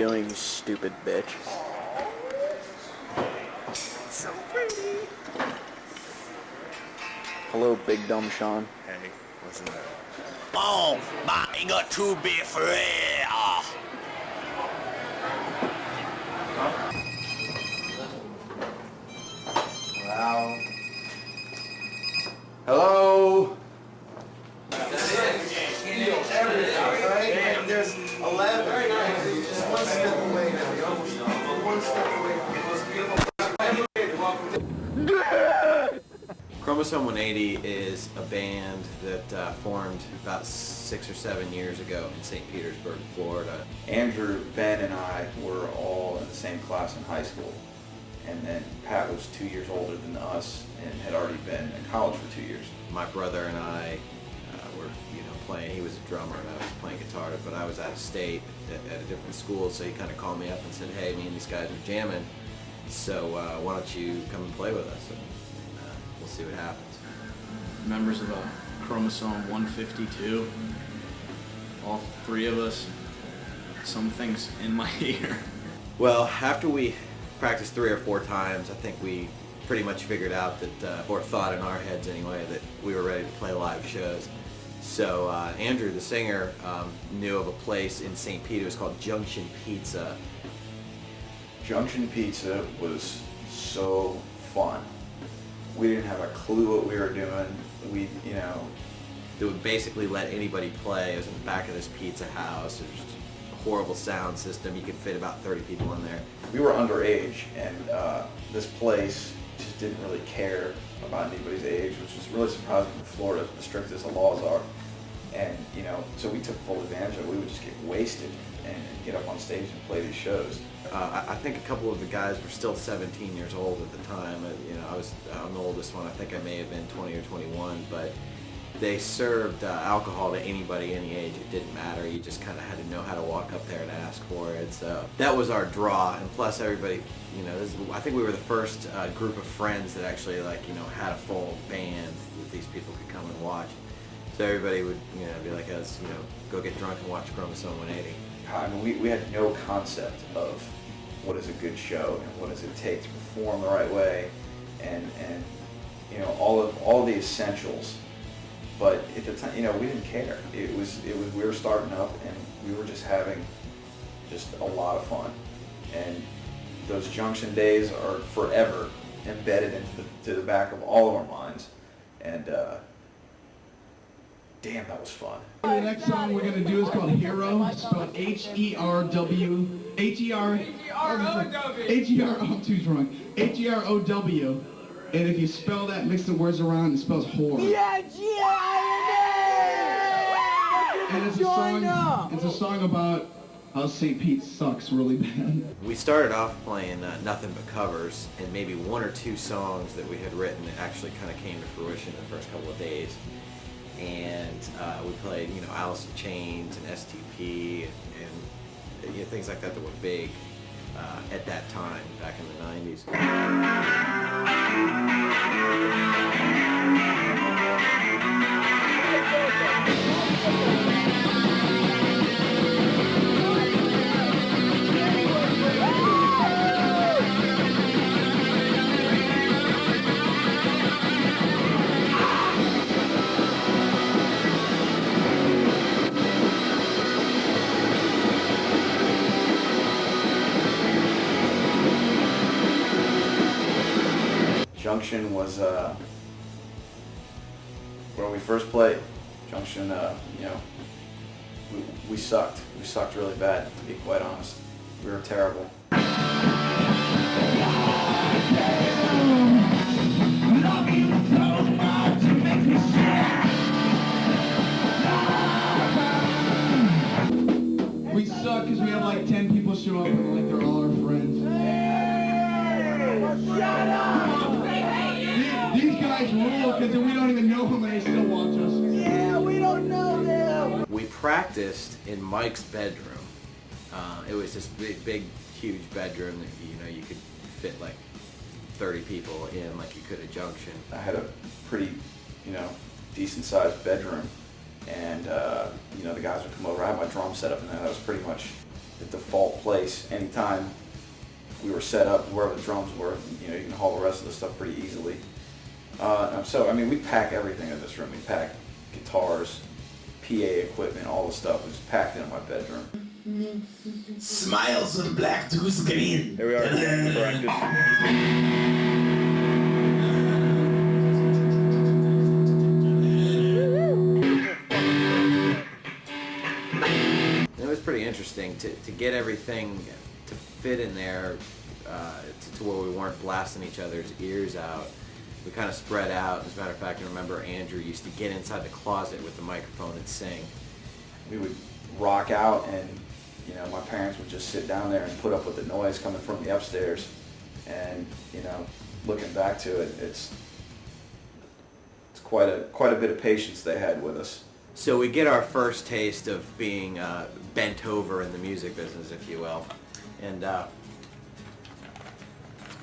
doing, you stupid bitch? So pretty. Hello, big dumb Sean. Hey, what's in there? Oh, my got to be free. Wow. Hello? There's 11. Just one step away now. You're almost one step away from the most beautiful. Chromosome 180 is a band that formed about 6 or 7 years ago in St. Petersburg, Florida. Andrew, Ben, and I were all in the same class in high school. And then Pat was 2 years older than us and had already been in college for 2 years. My brother and I were, playing. He was a drummer and I was playing guitar, but I was out of state at a different school, so he kind of called me up and said, "Hey, me and these guys are jamming, so why don't you come and play with us, and we'll see what happens." Members of Chromosome 152, all three of us, some things in my ear. Well, after we practiced 3 or 4 times, I think we pretty much figured out that, or thought in our heads anyway, that we were ready to play live shows. So Andrew, the singer, knew of a place in St. Pete. It was called Junction Pizza. Junction Pizza was so fun. We didn't have a clue what we were doing. They would basically let anybody play. It was in the back of this pizza house. It was just a horrible sound system. You could fit about 30 people in there. We were underage, and this place just didn't really care about anybody's age, which was really surprising in Florida, as strict as the laws are. And, so we took full advantage of it. We would just get wasted and get up on stage and play these shows. I think a couple of the guys were still 17 years old at the time. I'm the oldest one. I think I may have been 20 or 21, but they served alcohol to anybody any age. It didn't matter. You just kind of had to know how to walk up there and ask for it. So that was our draw. And plus everybody, I think we were the first group of friends that actually had a full band that these people could come and watch. So everybody would, be like us, go get drunk and watch Chromosome 180. I mean, we had no concept of what is a good show and what does it take to perform the right way, and all of the essentials. But at the time, we didn't care. It was we were starting up and we were just having a lot of fun. And those Junction days are forever embedded into the back of all of our minds. And damn, that was fun. The next song we're going to do is called Hero, spelled H-E-R-W, I'm too drunk, H-E-R-O-W, and if you spell that, mix the words around, it spells whore. And it's a song about how St. Pete sucks really bad. We started off playing nothing but covers, and maybe 1 or 2 songs that we had written that actually kind of came to fruition in the first couple of days. And we played, Alice in Chains and STP and things like that were big at that time, back in the 90s. Junction was when we first played. Junction, we sucked. We sucked really bad, to be quite honest. We were terrible. We suck because we have like 10 people show up and like they're all our friends. Shut up! These guys rule because we don't even know them and they still watch us. Yeah, we don't know them! We practiced in Mike's bedroom. It was this big, huge bedroom that you could fit like 30 people in, like you could at Junction. I had a pretty, decent sized bedroom, and the guys would come over. I had my drum set up, and that was pretty much the default place. Anytime we were set up, wherever the drums were, you know, you can haul the rest of the stuff pretty easily. So, I mean, we pack everything in this room. We pack guitars, PA equipment, all the stuff was packed in my bedroom. Smiles and black to screen. Here we are, practice. It was pretty interesting to get everything to fit in there to where we weren't blasting each other's ears out. We kind of spread out. As a matter of fact, I remember Andrew used to get inside the closet with the microphone and sing. We would rock out, and you know, my parents would just sit down there and put up with the noise coming from the upstairs. And you know, looking back to it, it's quite a bit of patience they had with us. So we get our first taste of being bent over in the music business, if you will. And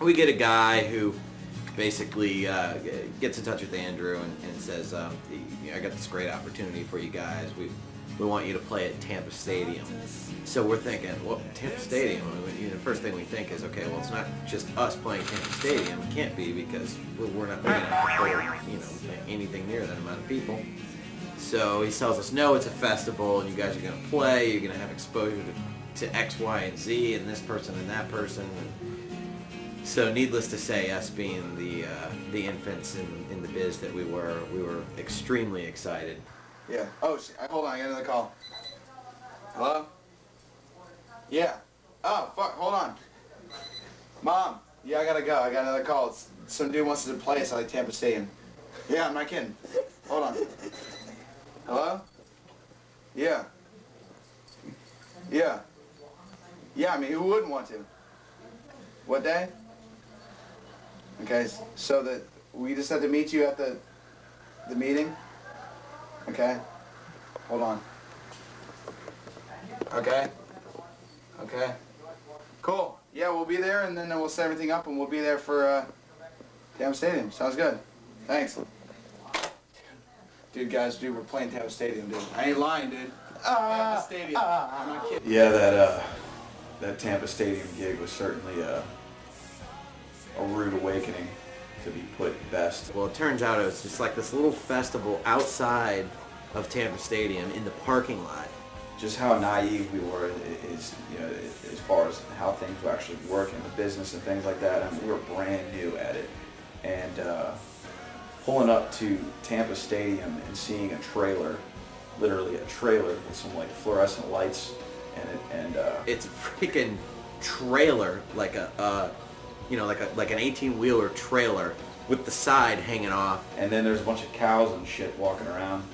we get a guy who basically gets in touch with Andrew and says, I got this great opportunity for you guys. We want you to play at Tampa Stadium. So we're thinking, well, Tampa Stadium? I mean, the first thing we think is, okay, well, it's not just us playing Tampa Stadium. It can't be, because we're not big enough for anything near that amount of people. So he tells us, no, it's a festival, and you guys are going to play, you're going to have exposure to X, Y, and Z, and this person and that person. And so needless to say, us being the infants in the biz that we were extremely excited. Yeah. Oh, hold on, I got another call. Hello? Yeah. Oh, fuck, hold on. Mom, yeah, I gotta go. I got another call. Some dude wants to play us at Tampa Stadium. Yeah, I'm not kidding. Hold on. Hello? Yeah. Yeah. Yeah, I mean, who wouldn't want to? What day? Okay, so that we just have to meet you at the meeting? Okay. Hold on. Okay. Okay. Cool. Yeah, we'll be there, and then we'll set everything up, and we'll be there for Tampa Stadium. Sounds good. Thanks. Dude, we're playing Tampa Stadium, dude. I ain't lying, dude. Tampa Stadium. I'm not kidding. Yeah, that Tampa Stadium gig was certainly a rude awakening, to be put best. Well, it turns out it was just like this little festival outside of Tampa Stadium in the parking lot. Just how naive we were is, you know, as far as how things would actually work in the business and things like that. I mean, we were brand new at it, and pulling up to Tampa Stadium and seeing a trailer, literally a trailer with some like fluorescent lights in it, and It's a freaking trailer, like like an 18-wheeler trailer with the side hanging off. and then there's a bunch of cows and shit walking around.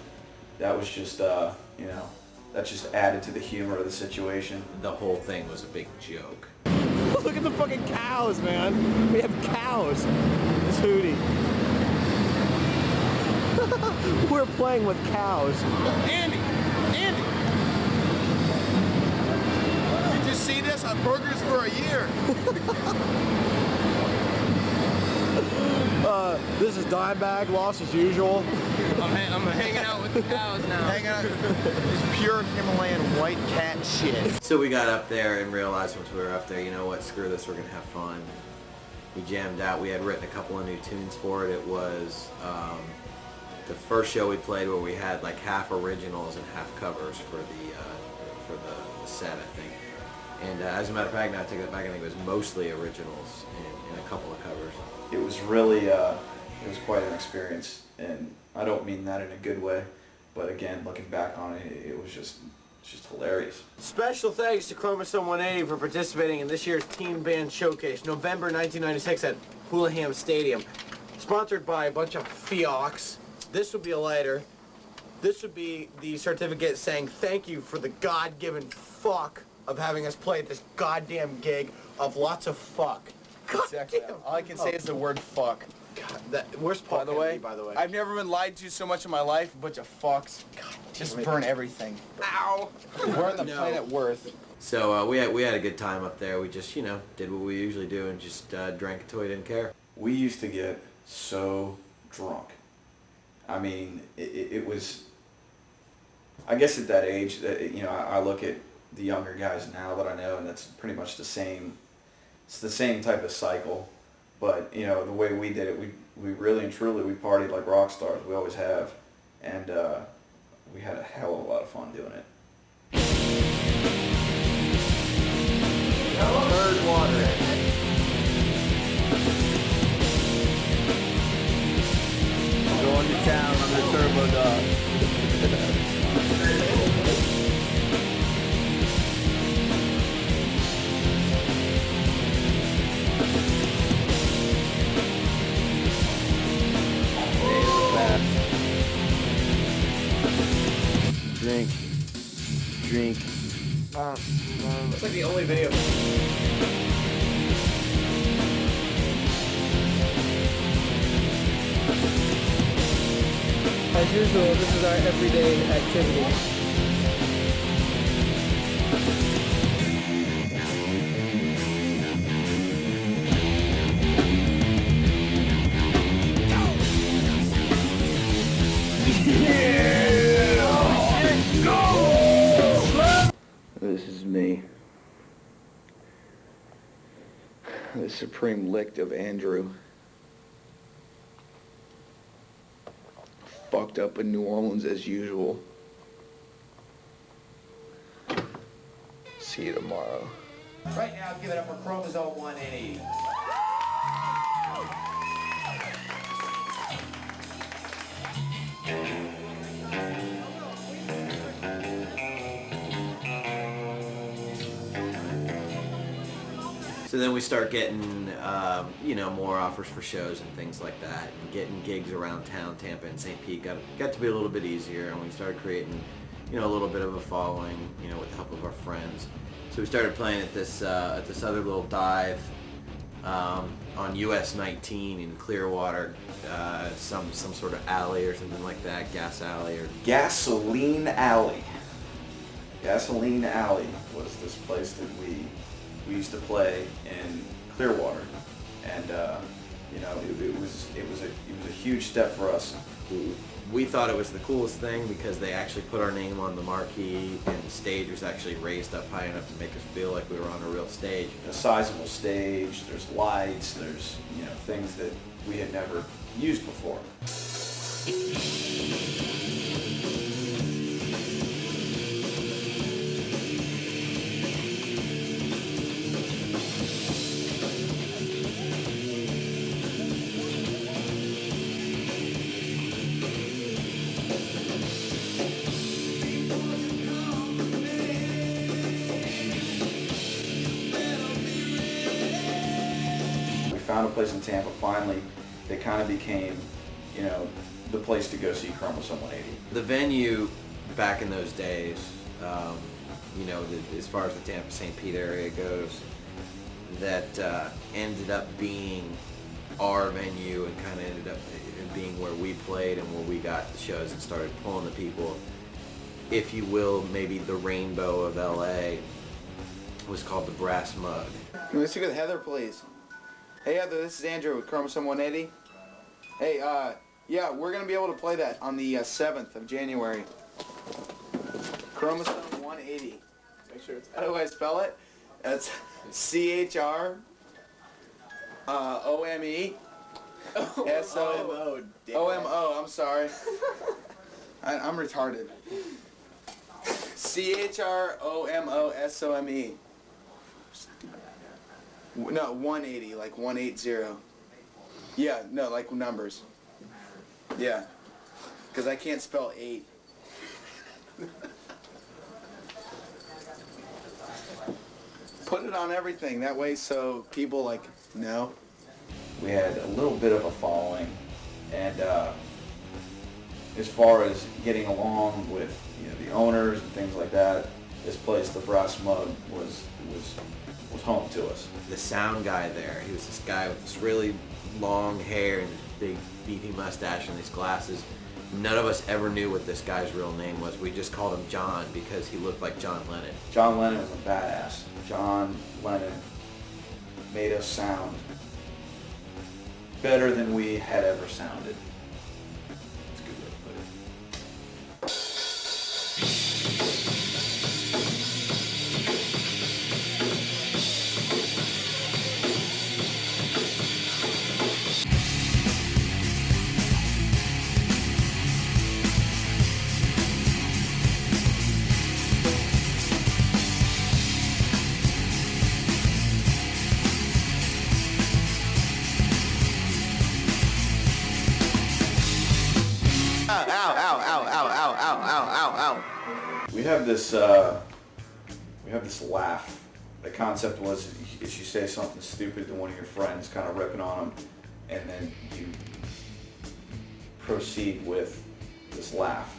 That was just, you know, that just added to the humor of the situation. The whole thing was a big joke. Look at the fucking cows, man. We have cows. This Hootie. We're playing with cows. Andy! Did you see this on Burgers for a Year? This is Dimebag, lost as usual. I'm hanging out with the cows now. Hanging out. It's pure Himalayan white cat shit. So we got up there and realized once we were up there, you know what, screw this, we're going to have fun. We jammed out. We had written a couple of new tunes for it. It was the first show we played where we had like half originals and half covers for the set, I think. And as a matter of fact, now I take that back, I think it was mostly originals and a couple of covers. It was really, it was quite an experience, and I don't mean that in a good way, but again, looking back on it, it was just hilarious. Special thanks to Chromosome 180 for participating in this year's Teen Band Showcase, November 1996 at Houlihan Stadium. Sponsored by a bunch of Fiocs. This would be a lighter. This would be the certificate saying thank you for the God-given fuck of having us play at this goddamn gig of lots of fuck. Exactly. All I can say is the word fuck. God, where's Paul Kennedy, by the way? I've never been lied to so much in my life. A bunch of fucks. God, just burn everything. Ow! We're on the planet Worth. So we had a good time up there. We just, you know, did what we usually do and just drank until we didn't care. We used to get so drunk. I mean, it was, I guess at that age, you know, I look at the younger guys now that I know, and that's pretty much the same. It's the same type of cycle, but you know the way we did it, we really and truly we partied like rock stars. We always have, and we had a hell of a lot of fun doing it. Third water. Going to town on the turbo dog. Drink. It's like the only video. As usual, this is our everyday activity. This is me. The supreme licked of Andrew. Fucked up in New Orleans as usual. See you tomorrow. Right now, give it up for Chromosome 180. So then we start getting, you know, more offers for shows and things like that, and getting gigs around town, Tampa and St. Pete got to be a little bit easier, and we started creating, you know, a little bit of a following, you know, with the help of our friends. So we started playing at this other little dive on US 19 in Clearwater, some sort of alley or something like that, gas alley or Gasoline Alley. Gasoline Alley was this place that we used to play in Clearwater, and you know it was a huge step for us. We thought it was the coolest thing because they actually put our name on the marquee, and the stage was actually raised up high enough to make us feel like we were on a real stage. A sizable stage. There's lights. There's, you know, things that we had never used before. Found a place in Tampa finally that kind of became, you know, the place to go see Chromosome 180. The venue back in those days, you know, as far as the Tampa St. Pete area goes, that ended up being our venue and kind of ended up being where we played and where we got the shows and started pulling the people, if you will, maybe the rainbow of LA was called the Brass Mug. Can we speak with Heather, please? Hey Heather, this is Andrew with Chromosome 180. Hey, yeah, we're going to be able to play that on the 7th of January. Chromosome 180. Make sure it's, how do I spell it? It's CHROME OMO, I'm sorry. I'm retarded. CHROMOSOME. No, 180, like 180. Yeah, no, like numbers. Yeah. Because I can't spell 8. Put it on everything, that way so people like know. We had a little bit of a following, and as far as getting along with, you know, the owners and things like that, this place, the Brass Mug, was home to us. The sound guy there, he was this guy with this really long hair and this big beefy mustache and these glasses. None of us ever knew what this guy's real name was. We just called him John because he looked like John Lennon. John Lennon was a badass. John Lennon made us sound better than we had ever sounded. That's a good way to put it. have this laugh. The concept was if you say something stupid to one of your friends, kind of ripping on them, and then you proceed with this laugh.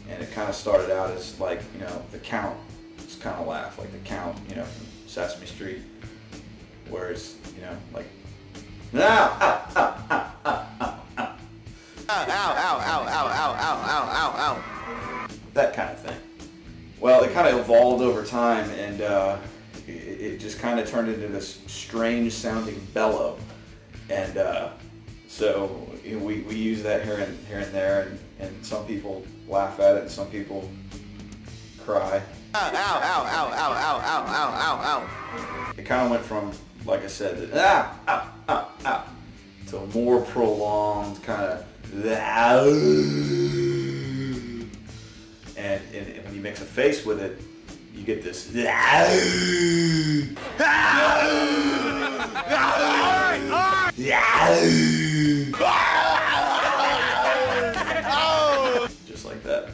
And it kind of started out as like, you know, the Count. It's kind of laugh, like the Count, you know, from Sesame Street. Whereas, you know, like, ow, ow, ow, ow, ow, ow, ow. Ow, ow, ow, ow, ow, ow, ow, ow, ow. That kind of thing. Well, it kind of evolved over time, and it just kind of turned into this strange sounding bellow. And so you know, we use that here and there, and some people laugh at it, and some people cry. Ow, ow, ow, ow, ow, ow, ow, ow, ow, ow. It kind of went from, like I said, the, ow, ow, ow, ow, to a more prolonged kind of, and when you mix a face with it, you get this. Just like that.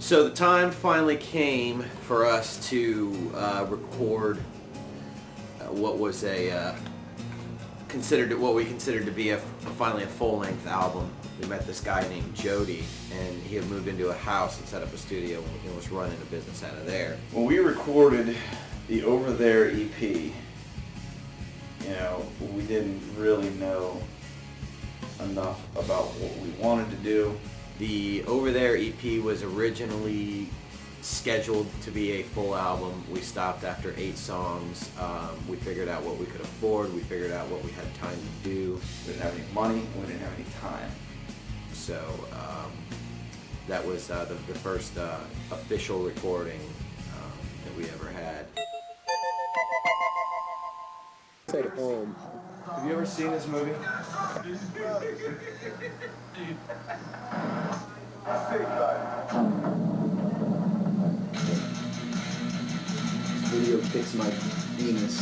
So the time finally came for us to record what was what we considered to be finally a full-length album. We met this guy named Jody, and he had moved into a house and set up a studio and was running a business out of there. When we recorded the Over There EP, you know, we didn't really know enough about what we wanted to do. The Over There EP was originally scheduled to be a full album. We stopped after 8 songs. We figured out what we could afford. We figured out what we had time to do. We didn't have any money. We didn't have any time. So that was the first official recording that we ever had. Stay home. Have you ever seen this movie? This video kicks my penis.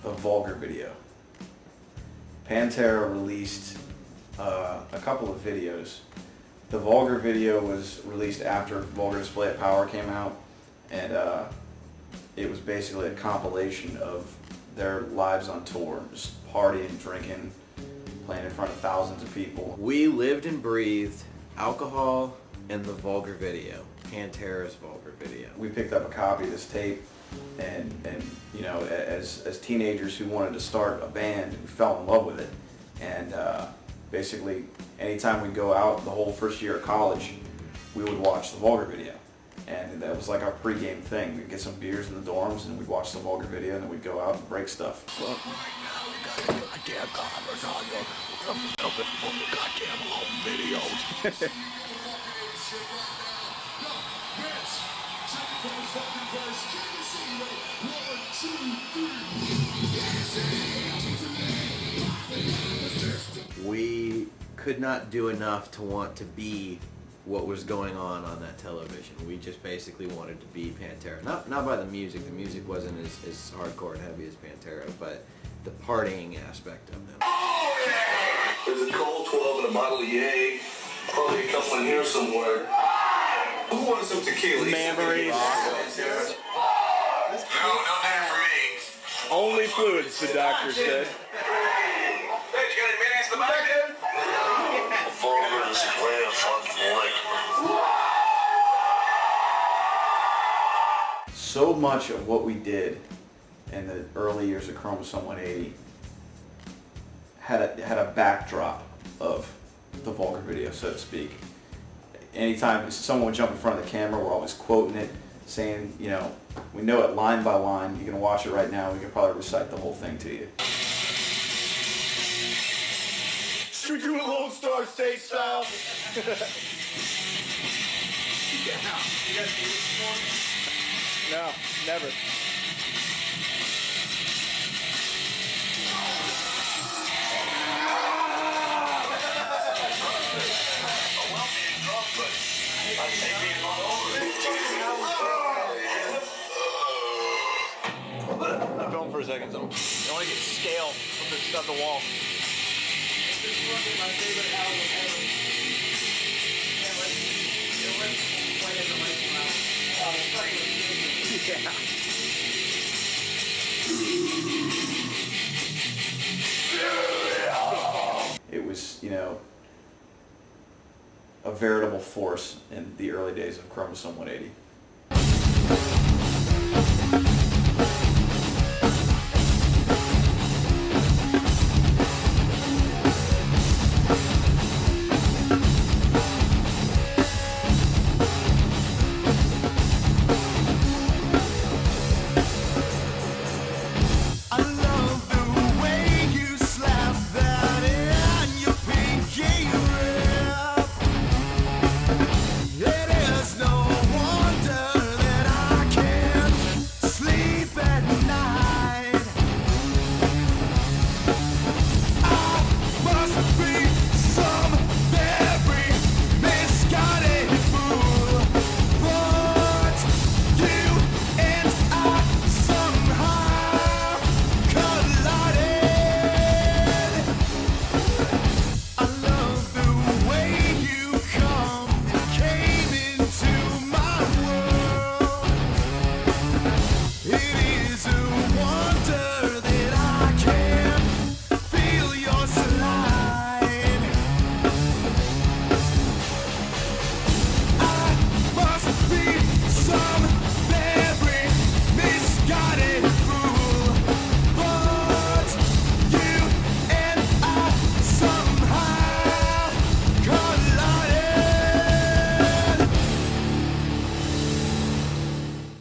The Vulgar video. Pantera released a couple of videos. The Vulgar video was released after Vulgar Display of Power came out, and it was basically a compilation of their lives on tour, just partying, drinking, playing in front of thousands of people. We lived and breathed alcohol and the Vulgar video, Pantera's Vulgar video. We picked up a copy of this tape, and you know, as teenagers who wanted to start a band, we fell in love with it. And basically, anytime we'd go out, the whole first year of college, we would watch the Vulgar video. And that was like our pregame thing. We'd get some beers in the dorms, and we'd watch the Vulgar video, and then we'd go out and break stuff. We could not do enough to want to be what was going on that television. We just basically wanted to be Pantera. Not by the music. The music wasn't as hardcore and heavy as Pantera, but the partying aspect of them. There's a cold 12 and a bottle of Yay. Probably a couple in here somewhere. Who wanted some tequila? Memories. No name for me. Only fluids, the doctor said. Hey, you got any mayonnaise in the bag? so much of what we did in the early years of Chromosome 180 had a backdrop of the vulgar video, so to speak. Anytime someone would jump in front of the camera, we're always quoting it, saying, you know, we know it line by line. You can watch it right now. We can probably recite the whole thing to you. Should we do a Lone Star State style? No, never. Film for a second, so. You want to get scale from the stuff the wall. This is my favorite album ever. It was, you know, a veritable force in the early days of Chromosome 180.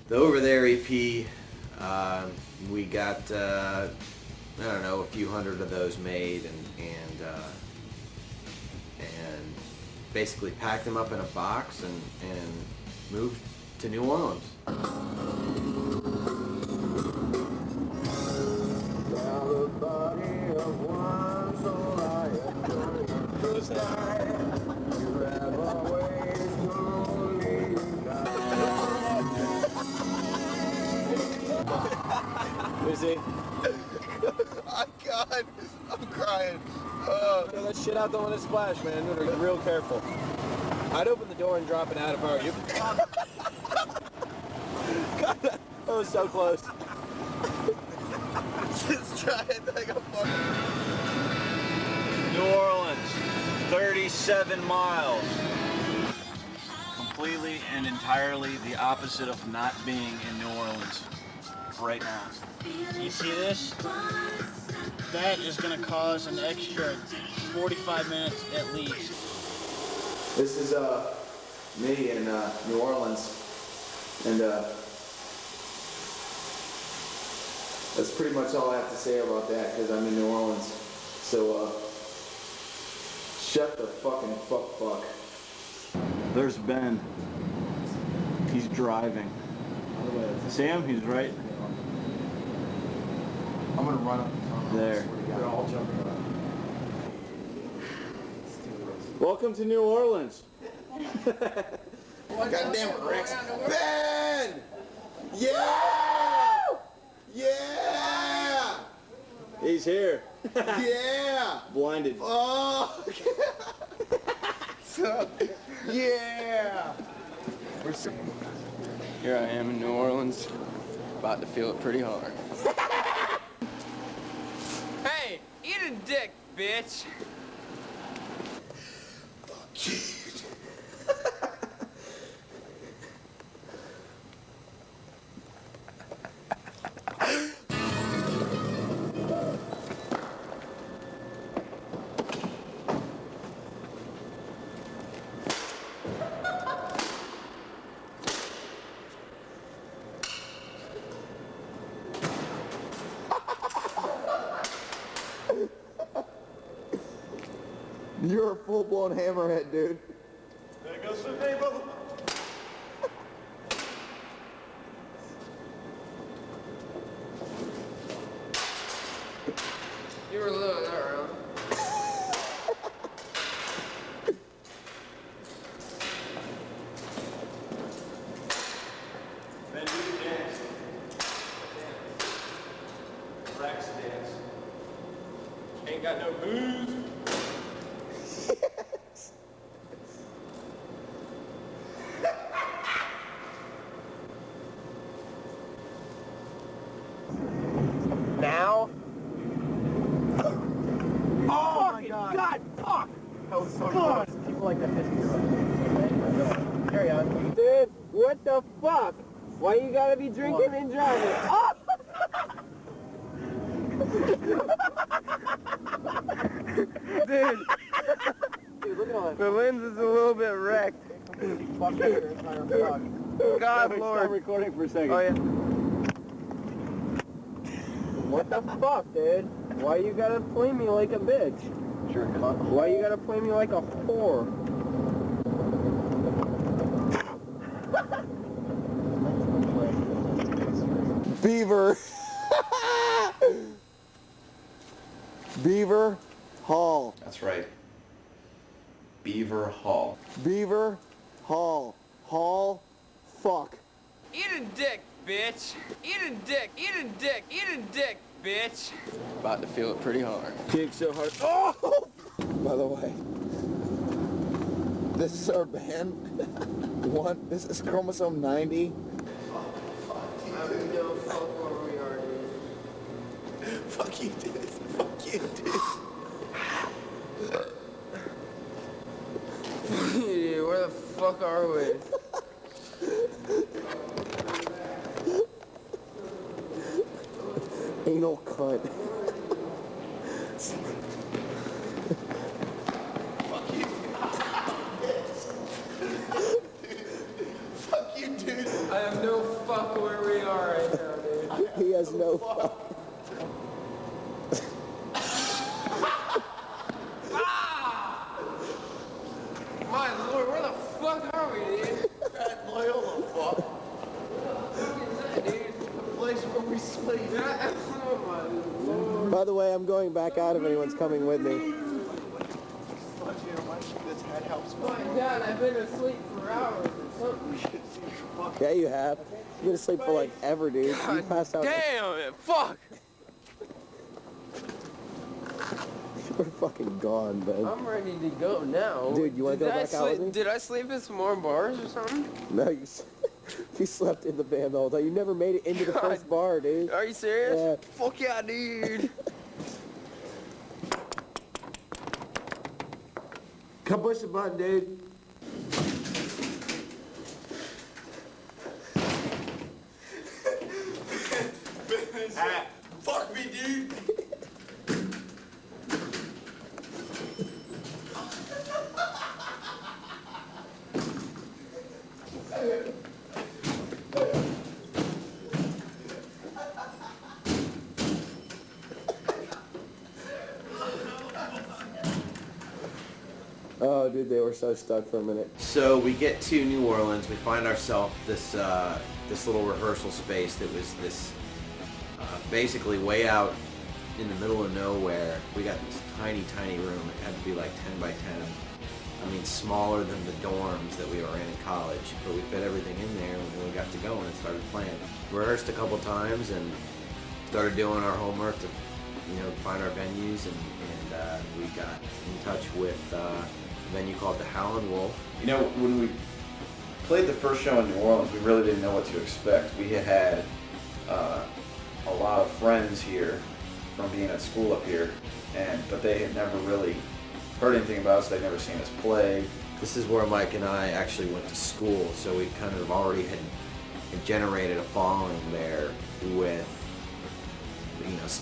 The Over There EP, we got, I don't know, a few hundred of those made and basically packed them up in a box and moved to New Orleans. Busy. Oh God, I'm crying. Throw that shit out, don't let it splash, man. Be real careful. I'd open the door and drop it out if I were you. God, that was so close. Just trying like a fuck. New Orleans, 37 miles. Completely and entirely the opposite of not being in New Orleans right now. You see this? That is going to cause an extra 45 minutes at least. This is me in New Orleans, and that's pretty much all I have to say about that because I'm in New Orleans. So shut the fucking fuck. There's Ben. He's driving. Sam, he's right I'm gonna run up the tunnel. there. They're all jumping around. Welcome to New Orleans. Goddamn it, Rex. Ben! Yeah! Yeah! He's here. Yeah! Blinded. Oh! Yeah! Here I am in New Orleans, about to feel it pretty hard. Hey, eat a dick, bitch. You're a full-blown hammerhead, dude. There goes the neighbor. You were little that around. Then you dance. Rex dance. Ain't got no booze. Now? Oh my God! Fuck! That was so close. People like that piss me off. Carry on. Dude, what the fuck? Why you gotta be drinking and driving? Oh! Dude. Dude, look at all that. The lens is a little bit wrecked. God, Lord. Stop recording for a second. Oh, yeah. What the fuck, dude? Why you gotta play me like a bitch? Sure. Why you gotta play me like a whore? Beaver. Beaver Hall. That's right. Beaver Hall. Beaver Hall. Hall. Fuck. Eat a dick, bitch. Eat a dick. Eat a dick. Eat a dick, bitch. About to feel it pretty hard. Kick so hard. Oh! By the way, this is our band. This is Chromosome 90. I have no fuck where we are, dude. Fuck you, dude. Fuck you, dude. Dude, where the fuck are we? Anal cunt. Fuck you. Fuck you, dude. I have no fuck where we are right now, dude. He has no fuck. My lord, where the fuck are we, dude? Fat Loyola, fuck. The place where we sleep. Oh my lord. By the way, I'm going back out if anyone's coming with me. Fuck you, my this head helps me. My God, I've been asleep for hours or something. Yeah, you have. You've been asleep for like ever, dude. You passed out. Damn it, fuck. We're fucking gone, man. I'm ready to go now. Dude, you want to go back out with me? Did I sleep in some more bars or something? No, you slept in the band all day. You never made it into the first bar, dude. Are you serious? Yeah. Fuck yeah, dude. Come push the button, dude. Fuck me, dude. Oh, dude, they were so stuck for a minute. So we get to New Orleans. We find ourselves this little rehearsal space that was this basically way out in the middle of nowhere. We got this tiny, tiny room. It had to be like 10 by 10. I mean, smaller than the dorms that we were in college. But we fit everything in there, and we got to going and started playing. Rehearsed a couple times and started doing our homework to, find our venues, and we got in touch with a venue called the Howlin' Wolf. You know, when we played the first show in New Orleans, we really didn't know what to expect. We had a lot of friends here from being at school up here, but they had never really heard anything about us. They'd never seen us play. This is where Mike and I actually went to school, so we kind of already had generated a following there with,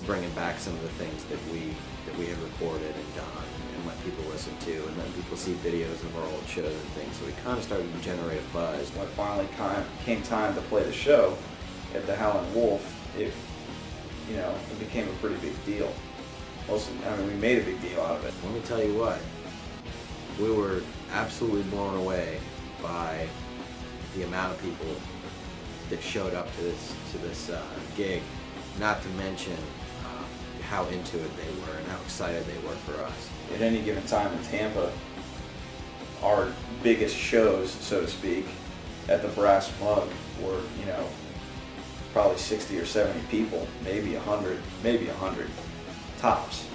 bringing back some of the things that we had recorded and done and let people listen to, and let people see videos of our old shows and things. So we kind of started to generate a buzz. When it finally came time to play the show at the Howlin' Wolf, it became a pretty big deal. We made a big deal out of it. Let me tell you what, we were absolutely blown away by the amount of people that showed up to this gig. Not to mention how into it they were and how excited they were for us. At any given time in Tampa, our biggest shows, so to speak, at the Brass Mug were, you know, probably 60 or 70 people, maybe 100 tops.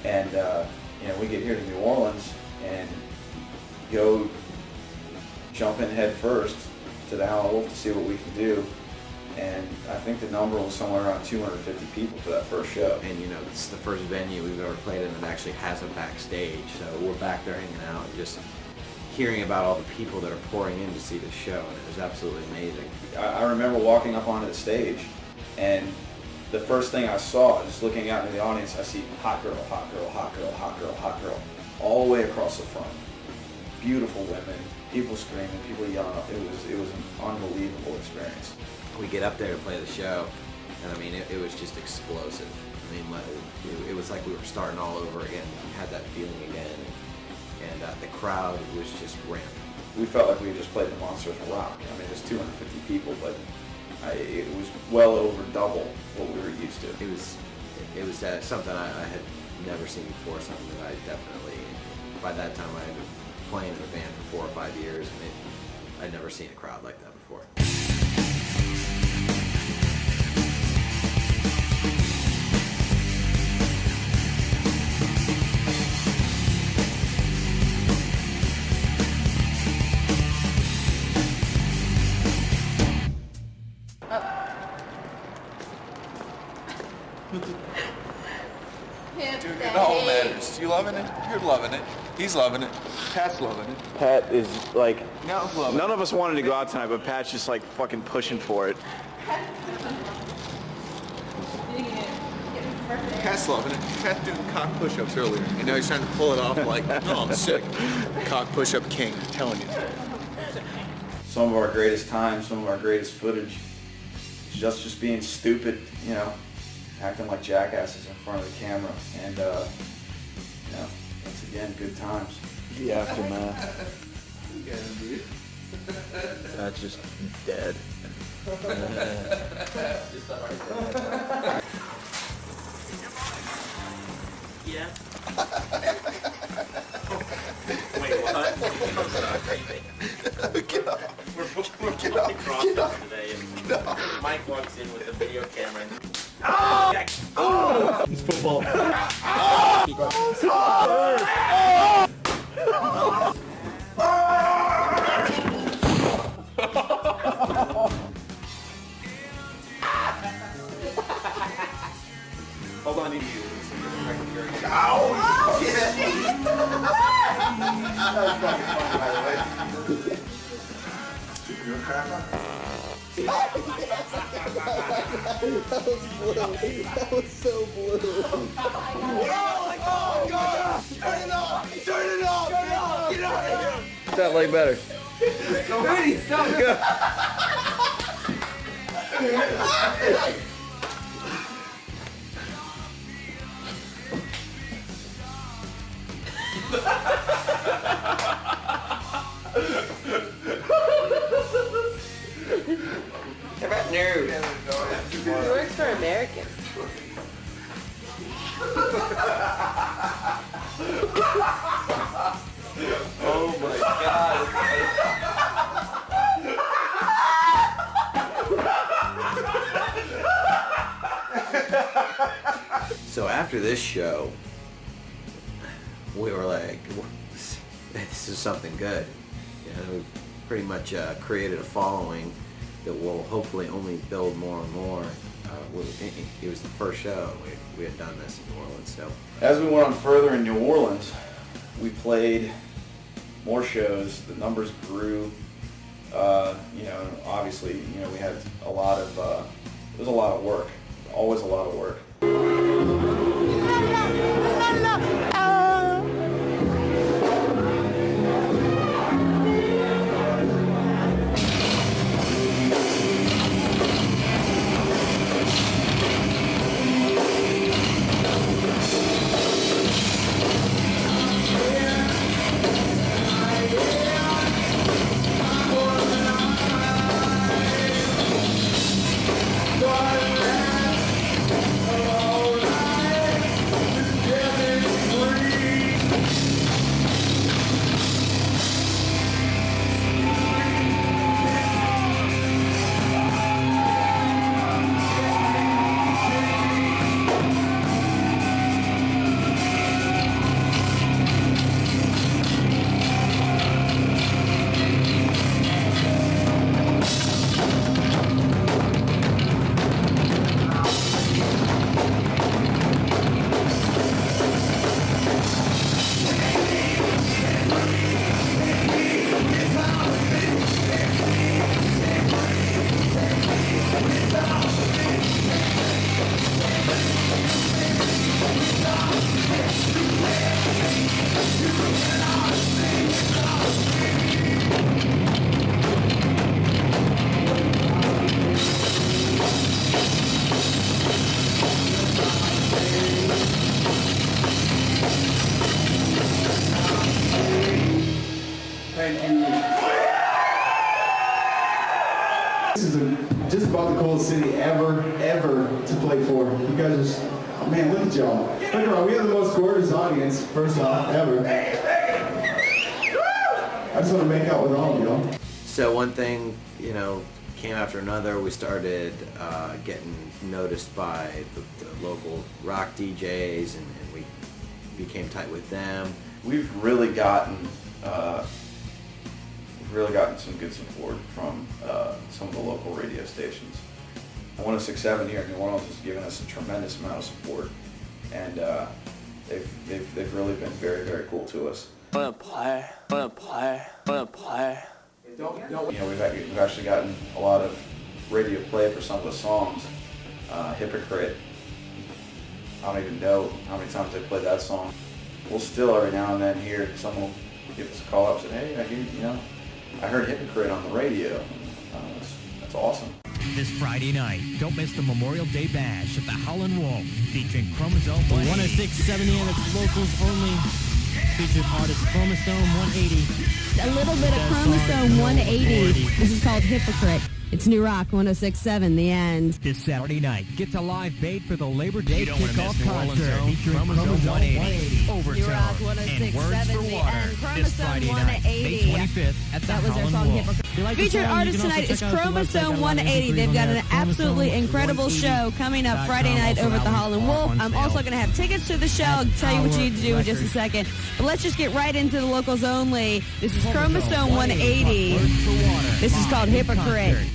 And you know, we get here to New Orleans and go jump in head first to the Howlin' Wolf to see what we can do. And I think the number was somewhere around 250 people for that first show. And you know, it's the first venue we've ever played in that actually has a backstage. So we're back there hanging out and just hearing about all the people that are pouring in to see the show, and it was absolutely amazing. I remember walking up onto the stage, and the first thing I saw, just looking out into the audience, I see hot girl, hot girl, hot girl, hot girl, hot girl, all the way across the front. Beautiful women, people screaming, people yelling. It was an unbelievable experience. We get up there to play the show, and I mean, it was just explosive. I mean, it was like we were starting all over again. We had that feeling again, and the crowd was just rampant. We felt like we had just played the Monsters of Rock. I mean, there's 250 people, but it was well over double what we were used to. It was something I had never seen before, something that I definitely, by that time I had been playing in a band for 4 or 5 years, and I'd never seen a crowd like that before. Dude, it all matters. You loving it? You're loving it. He's loving it. Pat's loving it. Pat is like, Nell's loving none of us wanted to go out tonight, but Pat's just like fucking pushing for it. Pat's loving it. Pat's doing cock push-ups earlier. You know, he's trying to pull it off like, no, I'm sick. Cock push-up king, I'm telling you. Some of our greatest times, some of our greatest footage, is just being stupid, you know, acting like jackasses in front of the camera, and you know, once again, good times. The aftermath. That's just dead. Yeah. Wait, what? Get up. We're Get up. Get up. today, and Get up. Mike walks in with a video camera. And It's football. Hold on, you. That was so blue. Oh, God! Turn it off! Turn it off! Get out of here! That leg better. How about nerve? He works for Americans. Oh my God. So after this show, we were like, this is something good. You know, we've pretty much created a following that will hopefully only build more and more. It was the first show we had done this in New Orleans. So As we went on further in New Orleans, we played more shows. The numbers grew. You know, obviously, you know, we had a lot of. It was a lot of work. Always a lot of work. coolest city ever to play for. You guys are, oh man, look at y'all. Look around, we have the most gorgeous audience, first off, ever. I just want to make out with all of y'all. So one thing, you know, came after another. We started getting noticed by the local rock DJs, and we became tight with them. We've really gotten some good support from some of the local radio stations. 106.7 here in New Orleans has given us a tremendous amount of support, and they've really been very, very cool to us. Wanna play. You know, we've actually gotten a lot of radio play for some of the songs. Hypocrite. I don't even know how many times they played that song. We'll still every now and then hear someone give us a call up and say, hey, I heard Hypocrite on the radio. That's awesome. This Friday night, don't miss the Memorial Day Bash at the Howlin' Wolf, featuring Chromosome 106.7 and its locals only. Featured artist Chromosome 180. A little bit of Chromosome 180. This is called Hypocrite. It's New Rock 106.7, The End. This Saturday night, get to live bait for the Labor Day kickoff concert featuring Chromosome 180, Overtone, New Rock and 106.7, Words for The Water. End. This Friday night, May 25th at the That was their Howlin' song Wolf. Hypocrite. Featured artist tonight is Chromosome 180. They've got an absolutely incredible show coming up Friday night over at the Howlin' Wolf. I'm also going to have tickets to the show. I'll tell you what you need to do in just a second. But let's just get right into the locals only. This is Chromosome 180. This is called Hypocrite.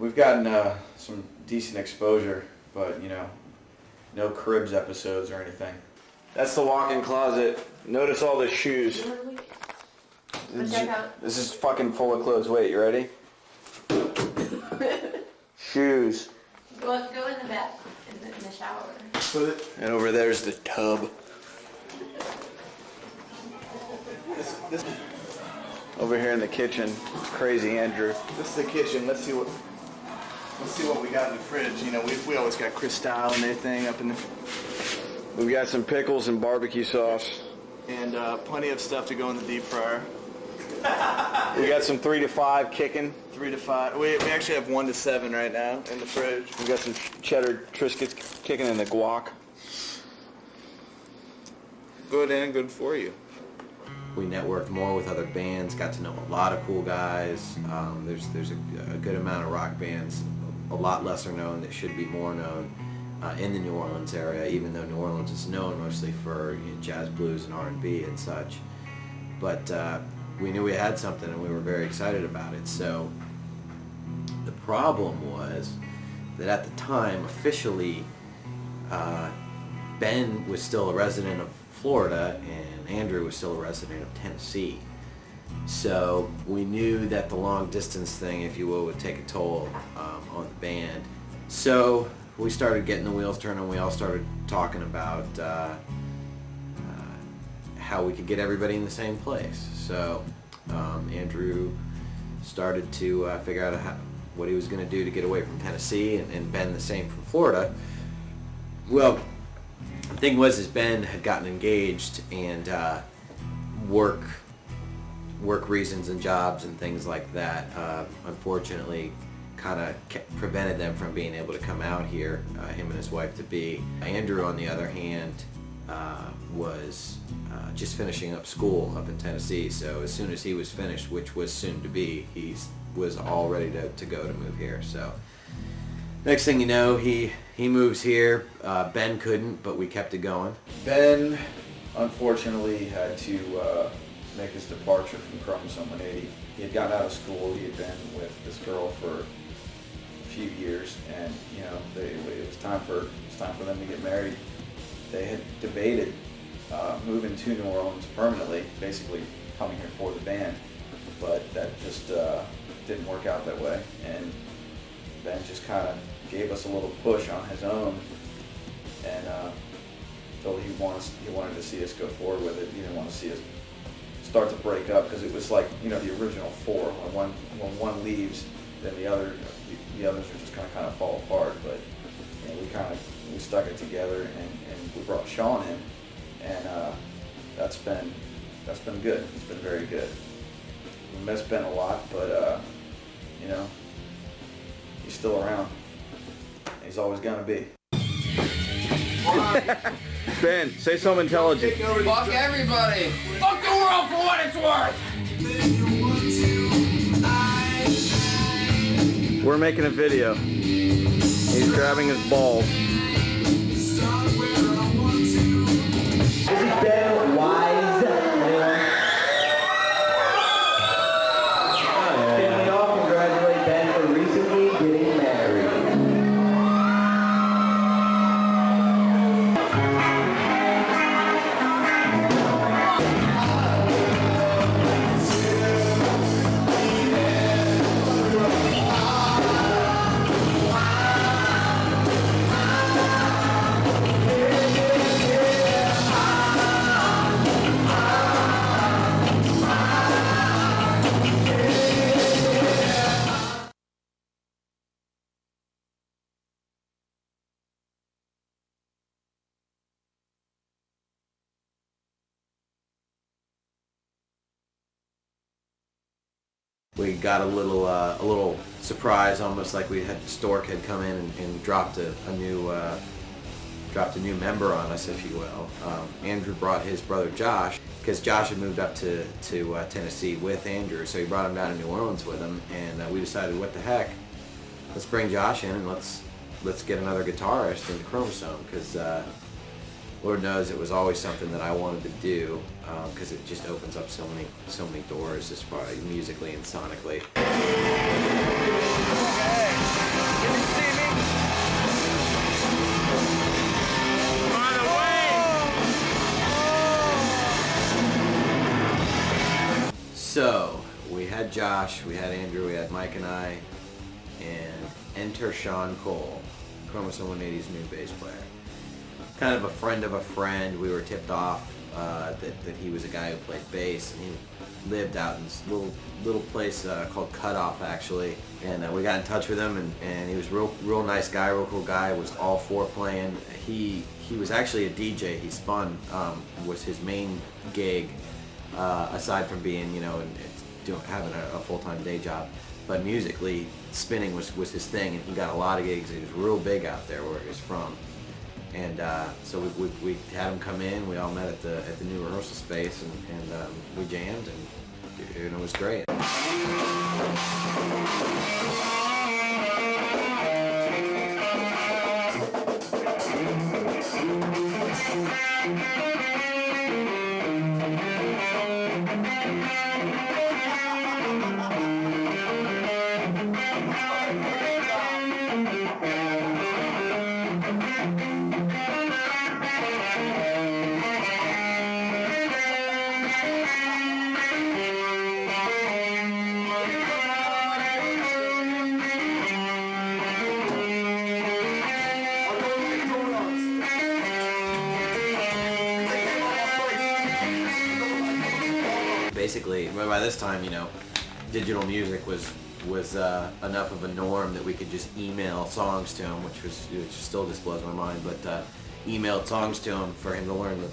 We've gotten some decent exposure, but no Cribs episodes or anything. That's the walk-in closet. Notice all the shoes. This is fucking full of clothes. Wait, you ready? Shoes. Go in the bath, in the shower. And over there's the tub. Over here in the kitchen, crazy Andrew. This is the kitchen. Let's see what we got in the fridge. We always got Cristal and everything up in the. We've got some pickles and barbecue sauce. And plenty of stuff to go in the deep fryer. We got some 3 to 5 kicking. 3 to 5. We actually have 1 to 7 right now in the fridge. We got some cheddar Triscuits kicking in the guac. Good and good for you. We networked more with other bands, got to know a lot of cool guys. There's a good amount of rock bands, a lot lesser known that should be more known in the New Orleans area, even though New Orleans is known mostly for jazz, blues, and R&B and such. But we knew we had something, and we were very excited about it. So the problem was that at the time, officially, Ben was still a resident of Florida, and Andrew was still a resident of Tennessee. So we knew that the long distance thing, if you will, would take a toll on the band. So we started getting the wheels turning. We all started talking about how we could get everybody in the same place. So Andrew started to figure out what he was going to do to get away from Tennessee, and Ben the same from Florida. Well, the thing was, is Ben had gotten engaged, and work reasons and jobs and things like that unfortunately kind of prevented them from being able to come out here, him and his wife to be. Andrew, on the other hand, was just finishing up school up in Tennessee, so as soon as he was finished, which was soon to be, he was all ready to go to move here. So next thing you know, he moves here. Ben couldn't, but we kept it going. Ben, unfortunately, had to make his departure from Chromosome 180. He had gotten out of school. He had been with this girl for a few years, and you know, it was time for them to get married. They had debated moving to New Orleans permanently, basically coming here for the band, but that just didn't work out that way. And Ben just kind of gave us a little push on his own, and told he wanted to see us go forward with it. He didn't want to see us start to break up, because it was like, you know, the original four. When one leaves, then the others are just kind of fall apart. But you know, we stuck it together, and we brought Sean in, and that's been good. It's been very good. We miss Ben a lot, but you know, he's still around. He's always gonna be. Ben, say something intelligent. Fuck everybody. Fuck the world for what it's worth. We're making a video. He's grabbing his balls. This is Ben Wise. Can we all congratulate Ben for recently getting married? We got a little surprise, almost like we had Stork had come in and dropped a new member on us, if you will. Andrew brought his brother Josh, because Josh had moved up to Tennessee with Andrew, so he brought him down to New Orleans with him, and we decided, what the heck, let's bring Josh in and let's get another guitarist into Chromosome, because Lord knows it was always something that I wanted to do, because it just opens up so many doors as far as musically and sonically. So we had Josh, we had Andrew, we had Mike and I, and enter Sean Cole, Chromosome 180's new bass player. Kind of a friend of a friend. We were tipped off that he was a guy who played bass, and he lived out in this little place called Cutoff, actually. And we got in touch with him, and he was real nice guy, real cool guy. Was all for playing. He was actually a DJ. He spun was his main gig, aside from being, you know, and having a full-time day job. But musically, spinning was his thing, and he got a lot of gigs. He was real big out there where he was from. And so we had him come in. We all met at the new rehearsal space, and we jammed, and it was great. basically, by this time, you know, digital music was enough of a norm that we could just email songs to him, which still just blows my mind. But emailed songs to him for him to learn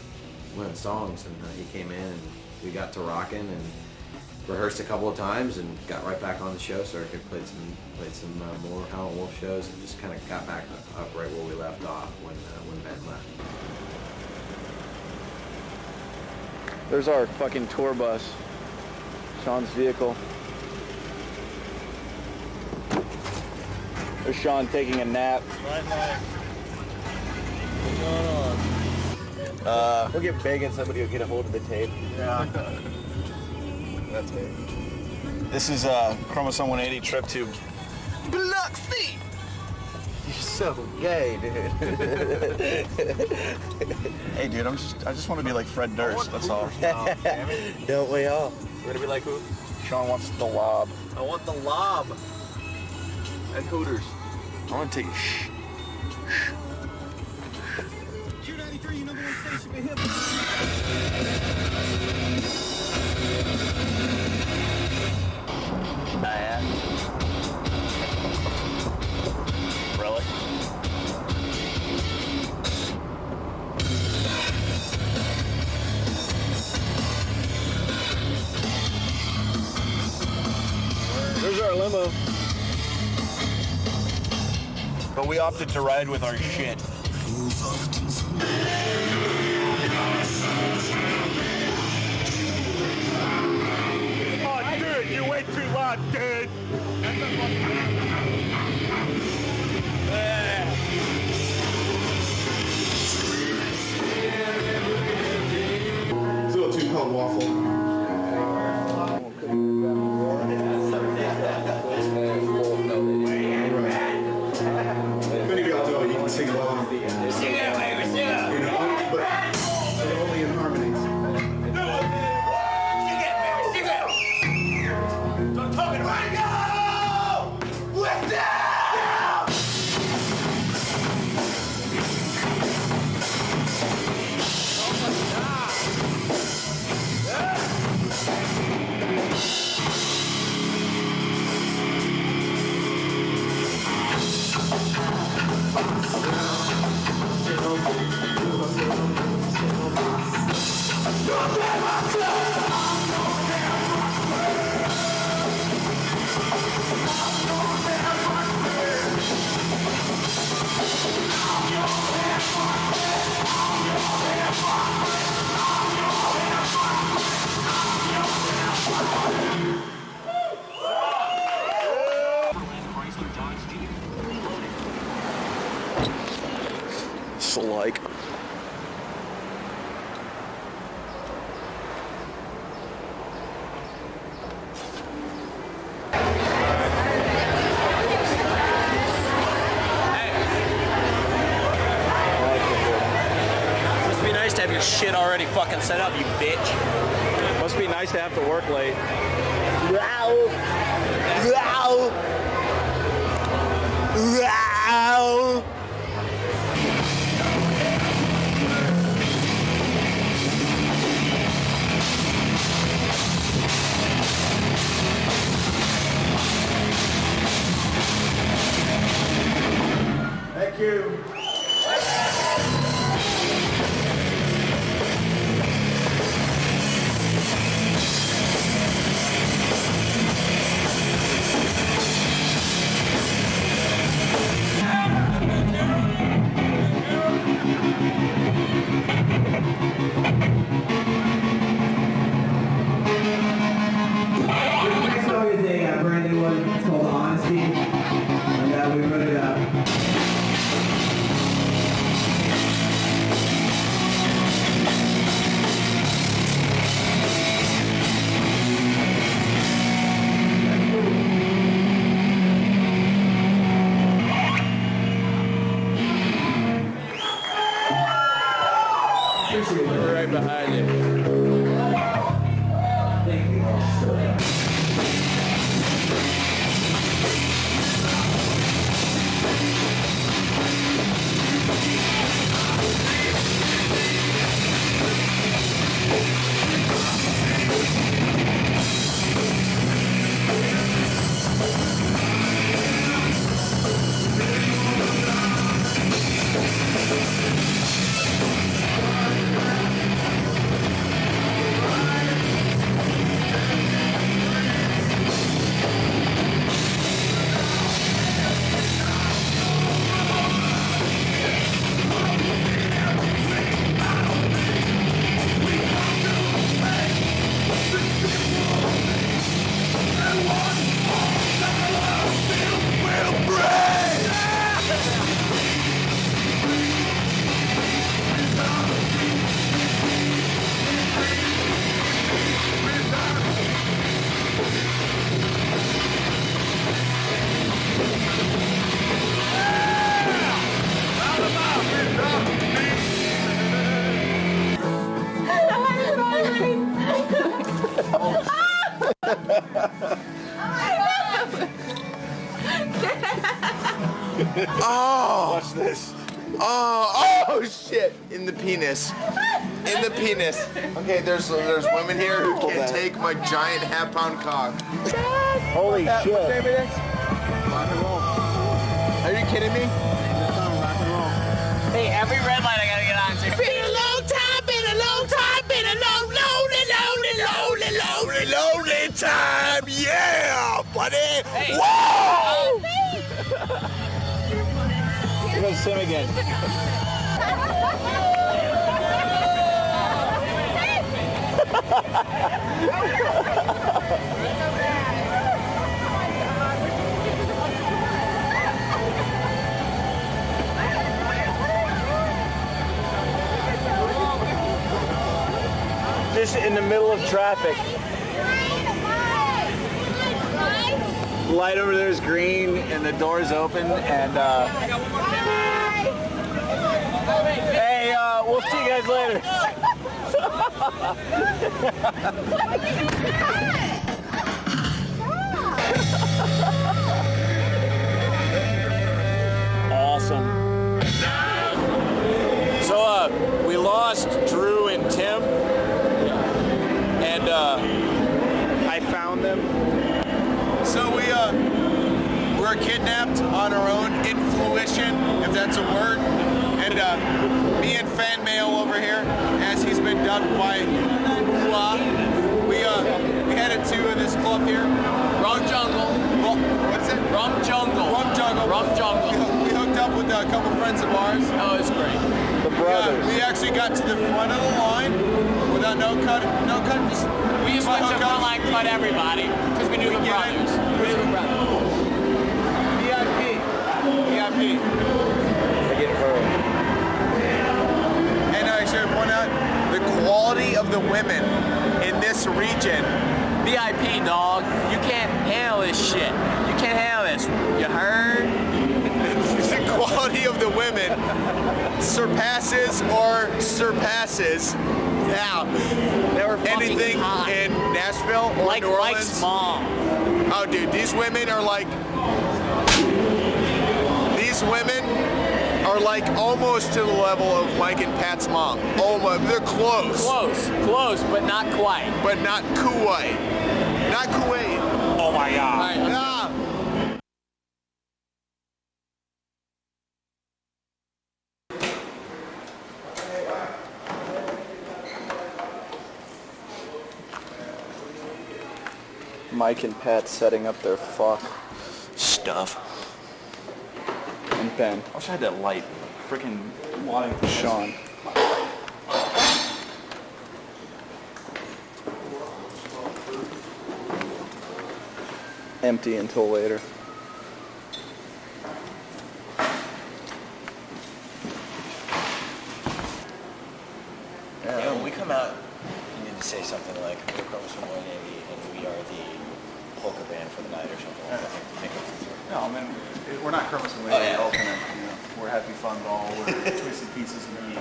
songs, and he came in and we got to rocking and rehearsed a couple of times and got right back on the show circuit, played some more Howlin' Wolf shows, and just kind of got back up right where we left off when Ben left. There's our fucking tour bus. Sean's vehicle. There's Sean taking a nap. What's going on? We'll get big and somebody will get a hold of the tape. Yeah. That's it. This is Chromosome 180 trip to Biloxi. You're so gay, dude. Hey, dude, I just want to be like Fred Durst. That's all. Don't we all? We're gonna be like who? Sean wants the lob. I want the lob. At Hooters. I want to take a shh. Q93, number one station for hip Bad. Really? There's our limo. But we opted to ride with our shit. Oh, dude, you wait too long, dude. It's a little too cold waffle. Many of y'all know you can sing along. You know, but only in harmonies. I'm talking right now! Listen! So like. Must be nice to have your shit already fucking set up, you bitch. Must be nice to have to work late. Thank you. Oh! Watch this. Oh shit! In the penis. In the penis. Okay, there's women here who can't take my giant half-pound cock. Holy shit. What name it is? Rock and roll. Are you kidding me? It's on rock and roll. Hey, every red light I gotta get on. Been a long time, been a long time, been a long, lonely time. Yeah, buddy. Hey. Whoa! Here goes Tim again. Just in the middle of traffic. Light over there is green and the door's open and hey, we'll see you guys later. Awesome. So we lost Drew and Tim and I found them. So we were kidnapped on our own influition, if that's a word. And me and Fan Mail over here, as he's been dubbed by Hua, we headed to this club here. Rum Jungle. What's it? Rum Jungle. Rum Jungle. Rum Jungle. We hooked up with a couple friends of ours. Oh, it's great. The brothers. We actually got to the front of the line without no cut, just We just went to the front line, cut everybody, because we knew the brothers. We knew the brothers. VIP. I get hurt. And I should point out the quality of the women in this region. VIP, dog. You can't handle this shit. You can't handle this. You heard? The quality of the women surpasses now anything in Nashville or like New Orleans. mom. Oh, dude, these women are like almost to the level of Mike and Pat's mom. Almost, they're close. Close, but not quite. But not Kuwait. Not Kuwait. Oh my God. All right, Ah. Mike and Pat setting up their fuck. Stuff. And Ben. I wish I had that light. Freaking wanting to Sean. Empty until later. Yeah, when we come out, you need to say something like, we're Chromosome 180 and we are the polka band for the night or something. I think No, I mean, we're not Chromosome 180 alternate. You know, we're Happy Fun Ball, we're Twisted Pieces of Meat,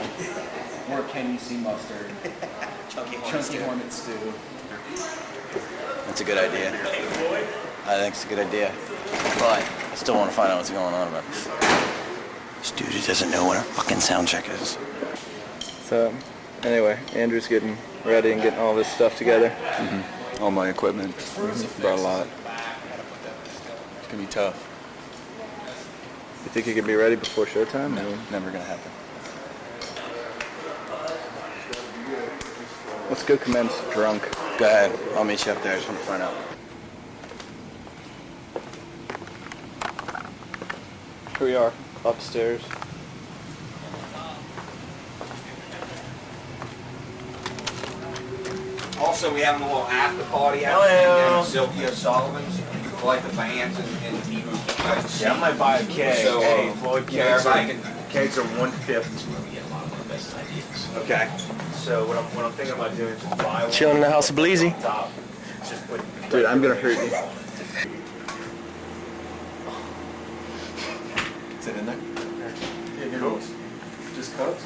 we're Can You See Mustard, Chunky Hornet Stew. That's a good idea. I think it's a good idea. But I still want to find out what's going on about this. This dude doesn't know what our fucking sound check is. So, anyway, Andrew's getting ready and getting all this stuff together. Mm-hmm. All my equipment. Brought a lot. It's gonna be tough. You think you can be ready before showtime? No, never gonna happen. Let's go commence drunk. Go ahead. I'll meet you up there. I just want to find out. Here we are, upstairs. Also, we have a little after party out there in Sylvia Sullivan's for like the bands and people. Yeah, I might buy a keg. So, hey, Floyd, kegs kegs are 150. Okay. So what I'm thinking about doing is just buy one. Chilling in the house of Bleezy. Dude, I'm gonna hurt you. Is it in there? Yeah, Cokes. Just Cokes?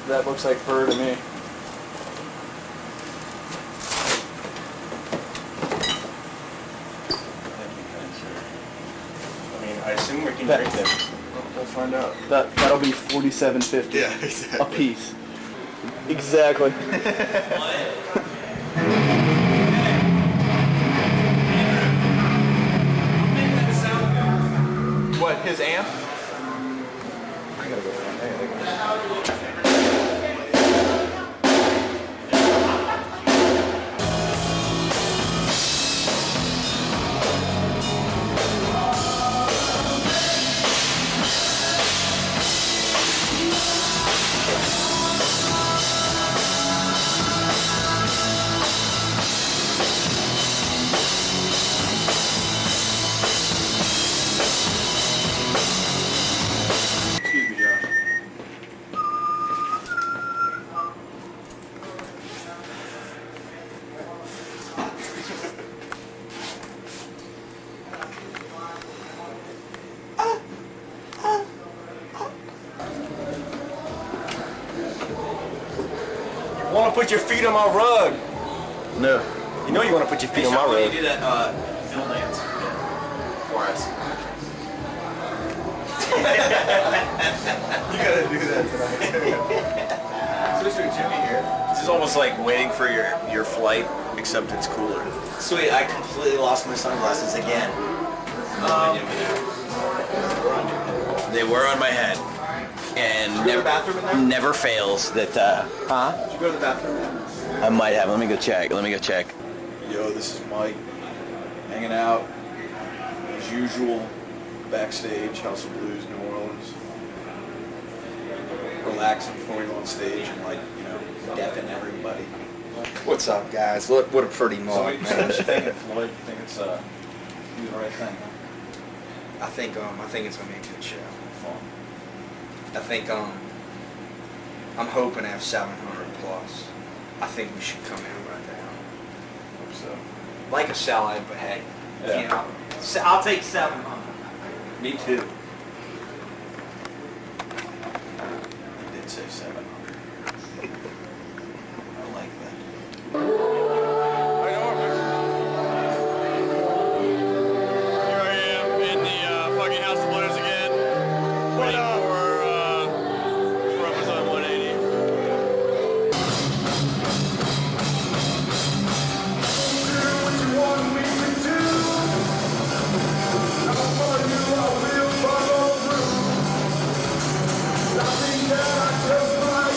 That looks like fur to me. can drink them. We'll find out. That'll be $47.50. Yeah, exactly. A piece. Exactly. What, his amp? I gotta go find Excuse me, Josh. You want to put your feet on my rug? No. You know you want to put your feet on my When rug. you do that fiddle dance for us. You gotta do that tonight. Especially with Jimmy here. This is almost like waiting for your flight, except it's cooler. Sweet, I completely lost my sunglasses again. They were on my head, and Did you go to the bathroom in there? never fails that. Huh? Did you go to the bathroom? I might have. Let me go check. Yo, this is Mike, hanging out, as usual, backstage, House of Blues, New Orleans. Relaxing before we go on stage and, like, you know, deafen everybody. What's up, guys? Look, what a pretty So mug, what you man. think of Floyd? You think it's do the right thing? I think it's gonna be a good show. Fun. I think I'm hoping to have 700 plus. I think we should come in right now. Hope so. Like a sellout, but hey, Yeah. you know, I'll take 700. Me too. I did say 700. I like that. Here I am in the fucking House of Blues again, waiting for Chromosome 180. Nothing that I just might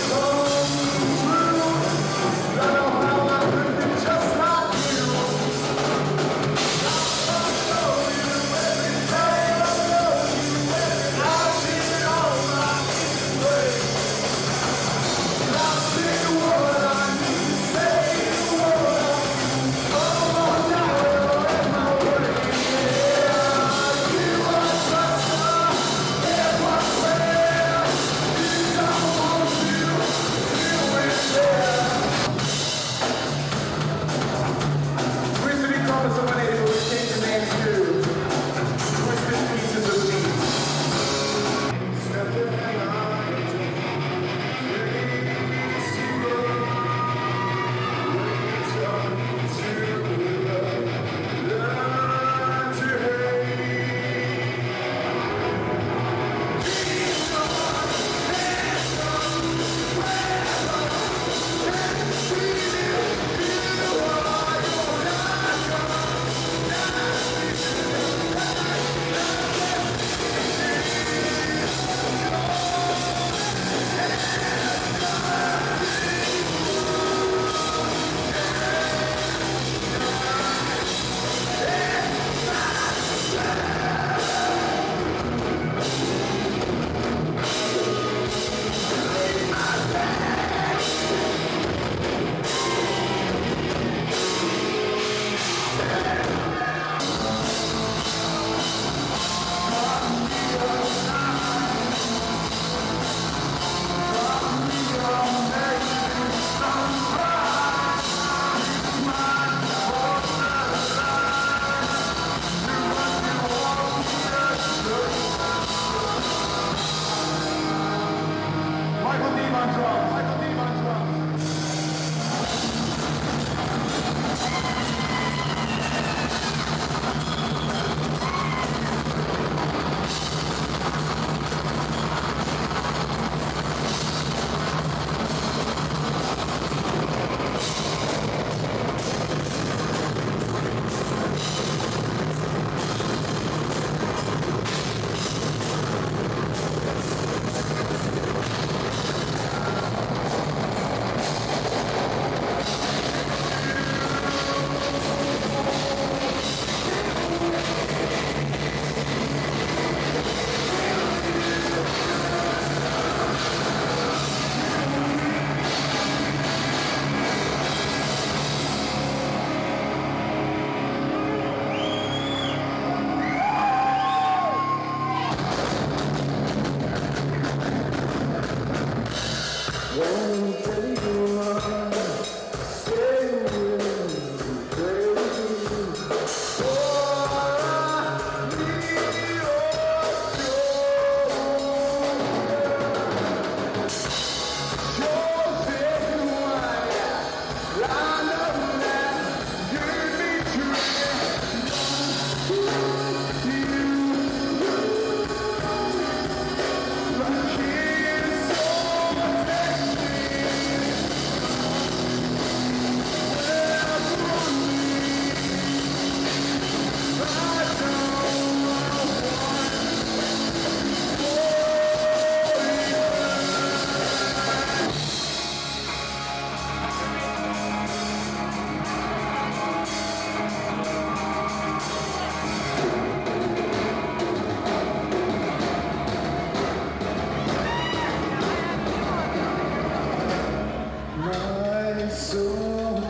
my soul.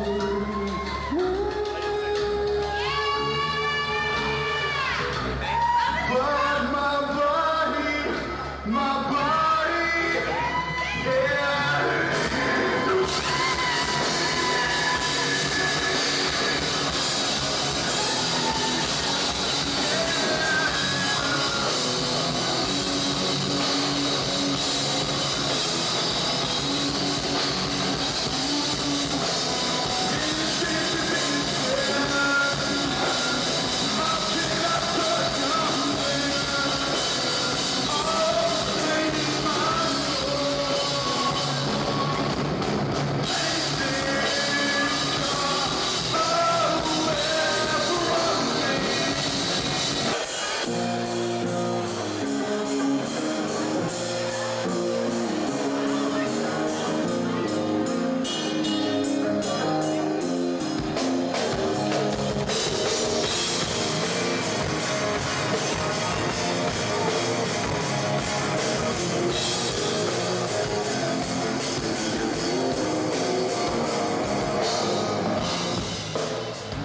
But my body, yeah.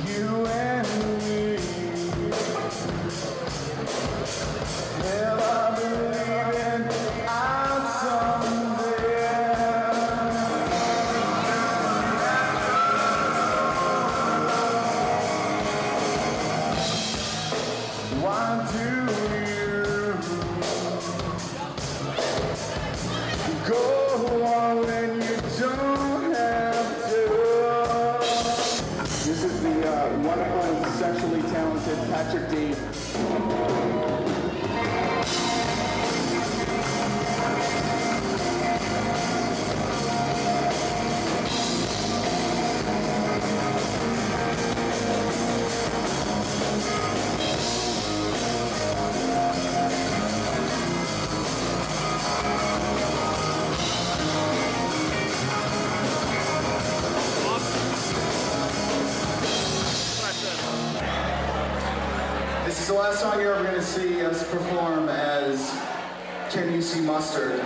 You and me, never believing I'll someday. Why do you go on when you don't have to? This is the wonderful and sexually talented Patrick D. This is the last song you're ever going to see us perform as Can You See Mustard?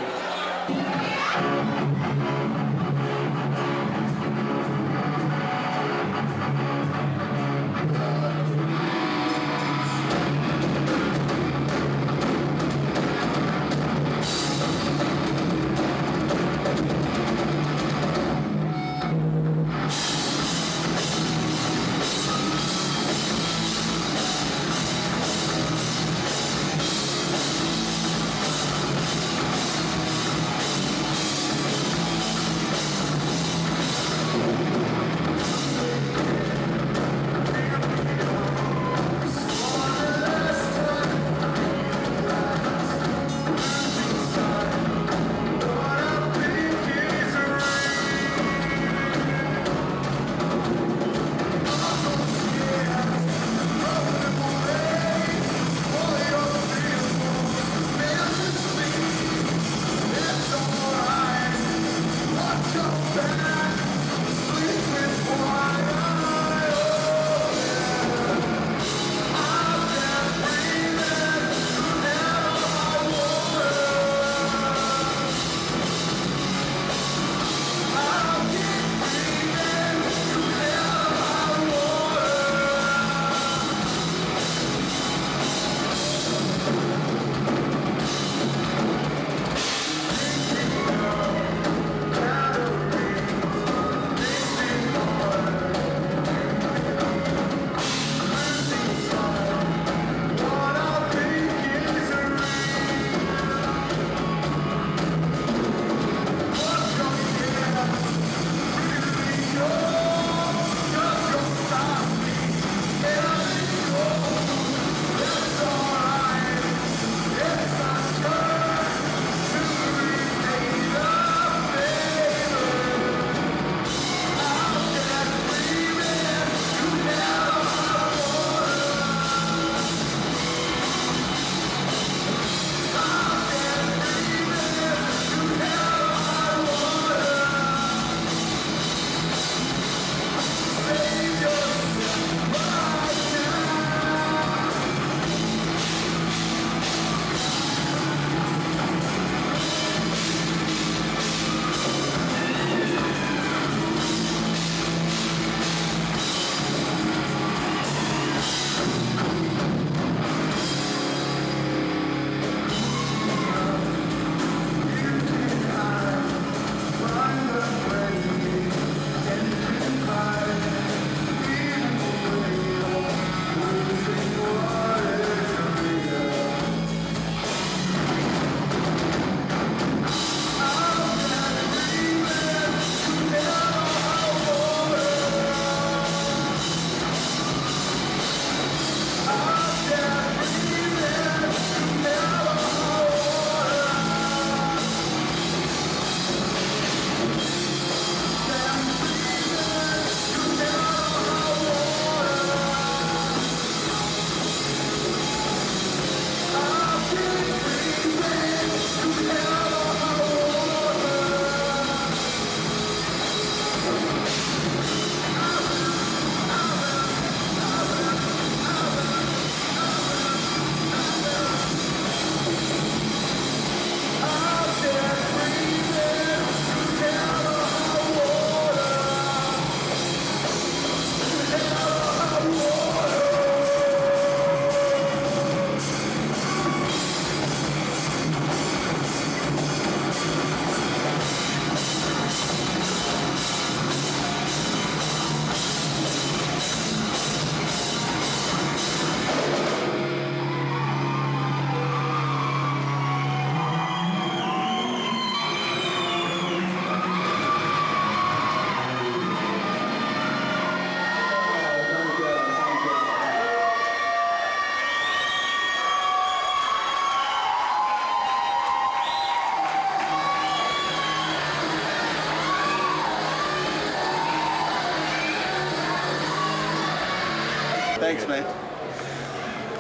Thanks, man.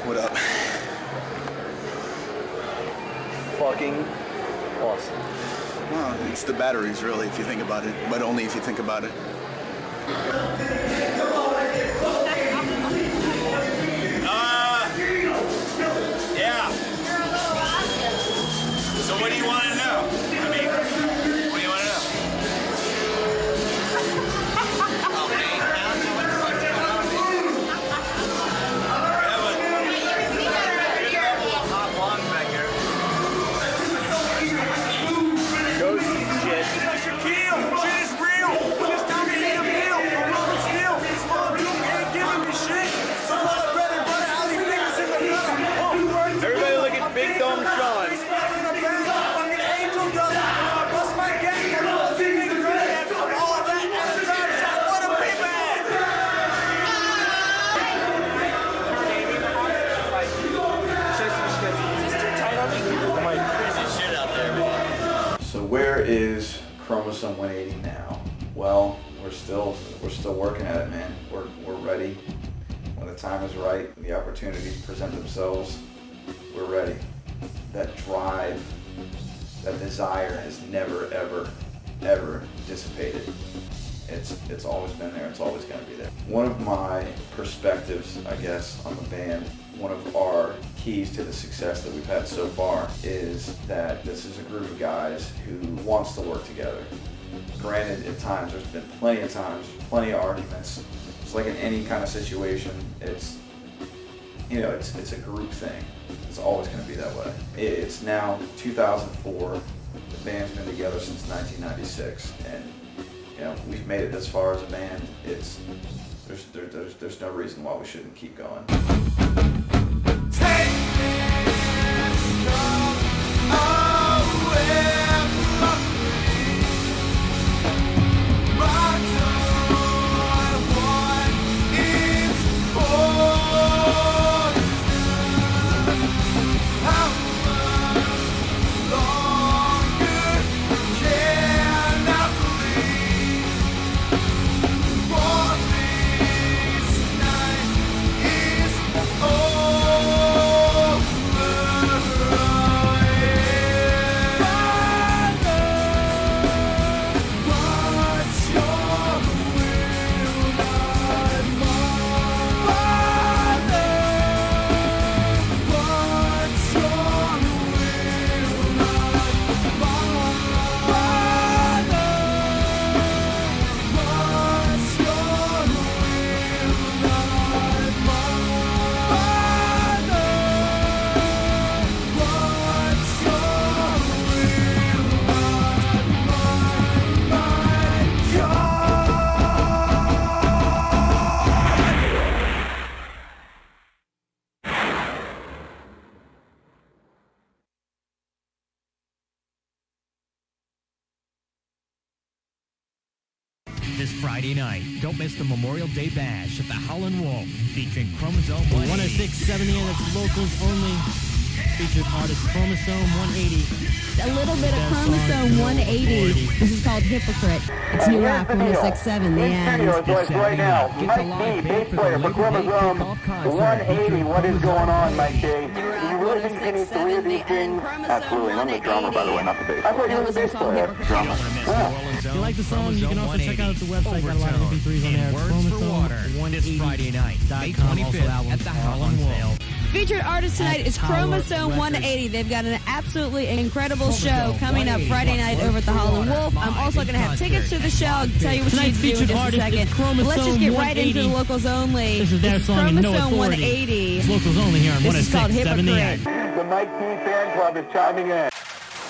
What up? Fucking awesome. Well, it's the batteries, really, if you think about it, but only if you think about it. Yeah. So what do you want to know? I mean, what do you want to know? Oh, hey, I don't know what the fuck's going on, man. Yeah, but there's a couple of hot blondes back here. Ghost shit. Shaquille, shit is real. This time he ain't a meal. I'm Robert Steele. Small Duke ain't giving me shit. So what I bread and butter, all these niggas in the gutter. Everybody look at Big Dome Sean. So where is Chromosome 180 now? Well, we're still working at it, man. We're ready. When the time is right, the opportunities present themselves, we're ready. That drive, that desire has never, ever dissipated. It's always been there. It's always going to be there. One of my perspectives, I guess, on the band, one of our keys to the success that we've had so far is that this is a group of guys who wants to work together. Granted, at times, there's been plenty of arguments. It's like in any kind of situation, it's a group thing. It's always going to be that way. It's now 2004. The band's been together since 1996, and we've made it this far as a band. There's no reason why we shouldn't keep going. This Friday night, don't miss the Memorial Day Bash at the Howlin' Wolf, featuring Chromosome 106.7 and its locals only. Featured artist Chromosome 180. A little bit of Chromosome 180. This is called Hypocrite. It's new rock 106.7, the end. Right now, Mike D, bass player for Chromosome 180. What is going on, Mike D? Do you really think you need three of these things? Absolutely. I'm the drummer, by the way, not the bass player. I thought you were the bass player. Drummer. If you like the song, you can also check out the website. Got a lot of MP3s on there. Chromosome This Friday night, May 25th at the Howlin' Wolf. Featured artist tonight is Chromosome 180. They've got an absolutely incredible show coming up Friday night over at the Howlin' Wolf. I'm also going to have tickets to the show. I'll tell you what you need to do in just a second. But let's just get right into the locals only. This is their song in No Authority. 180. It's locals only here on 106.7 The End. The Mike D fan club is chiming in.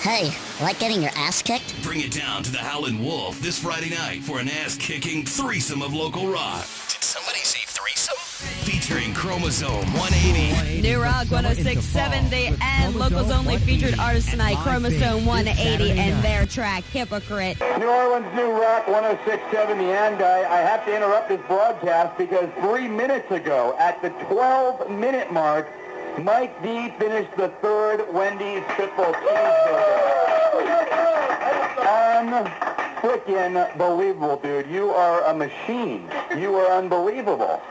Hey, like getting your ass kicked? Bring it down to the Howlin' Wolf this Friday night for an ass-kicking threesome of local rock. Did somebody say threesome? Featuring Chromosome 180. New Rock 106.7 The End. Locals only featured artists tonight, Chromosome 180 and their track, Hypocrite. New Orleans New Rock 106.7 The End. I have to interrupt this broadcast because 3 minutes ago, at the 12-minute mark, Mike D finished the third Wendy's Pitbull Cheeseburger. Unfreaking believable, dude. You are a machine. You are unbelievable.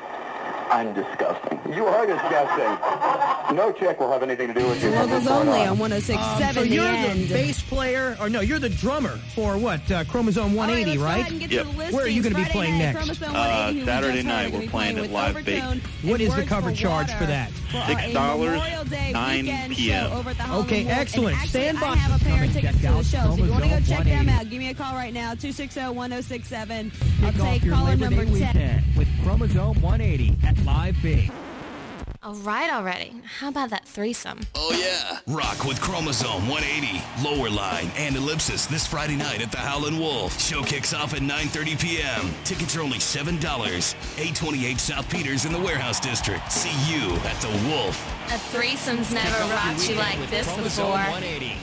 I'm disgusting. You are disgusting. No chick will have anything to do with you. Locals only on 106.7 So The you're End. the bass player, or no, you're the drummer for what? Chromosome 180, right? Yep. Where are you going to be playing next? Saturday night we're playing at Live Bait. What is the cover charge for that? $6, 9 p.m. Okay, excellent. Stand by. I have a pair of tickets to the show, so if you want to go check them out, give me a call right now, 260-1067. I'll take caller number 10. With Chromosome 180 at Live Bait. All right already. How about that threesome? Oh yeah. Rock with Chromosome 180, Lower Line, and Ellipsis this Friday night at the Howlin' Wolf. Show kicks off at 9:30 p.m. Tickets are only $7. 828 South Peters in the Warehouse District. See you at the Wolf. A threesome's never rocked you like this before.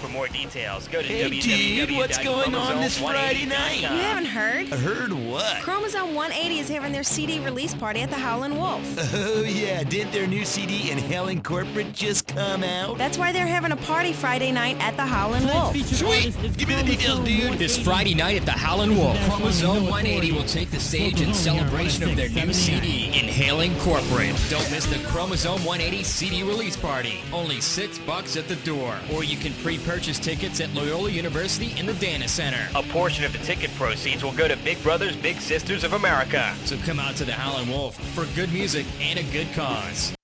For more details, go to Hey, dude, what's going on this Friday night? You haven't heard? Heard what? Chromosome 180 is having their CD release party at the Howlin' Wolf. Oh yeah, didn't their new CD Inhaling Corporate just come out? That's why they're having a party Friday night at the Howlin' Wolf. Sweet! Give me the details, dude. This Friday night at the Howlin' Wolf, Chromosome 180 will take the stage in celebration of their new CD, Inhaling Corporate. Don't miss the Chromosome 180 CD release party. Only $6 at the door. Or you can pre-purchase tickets at Loyola University in the Dana Center. A portion of the ticket proceeds will go to Big Brothers Big Sisters of America. So come out to the Howlin' Wolf for good music and a good cause.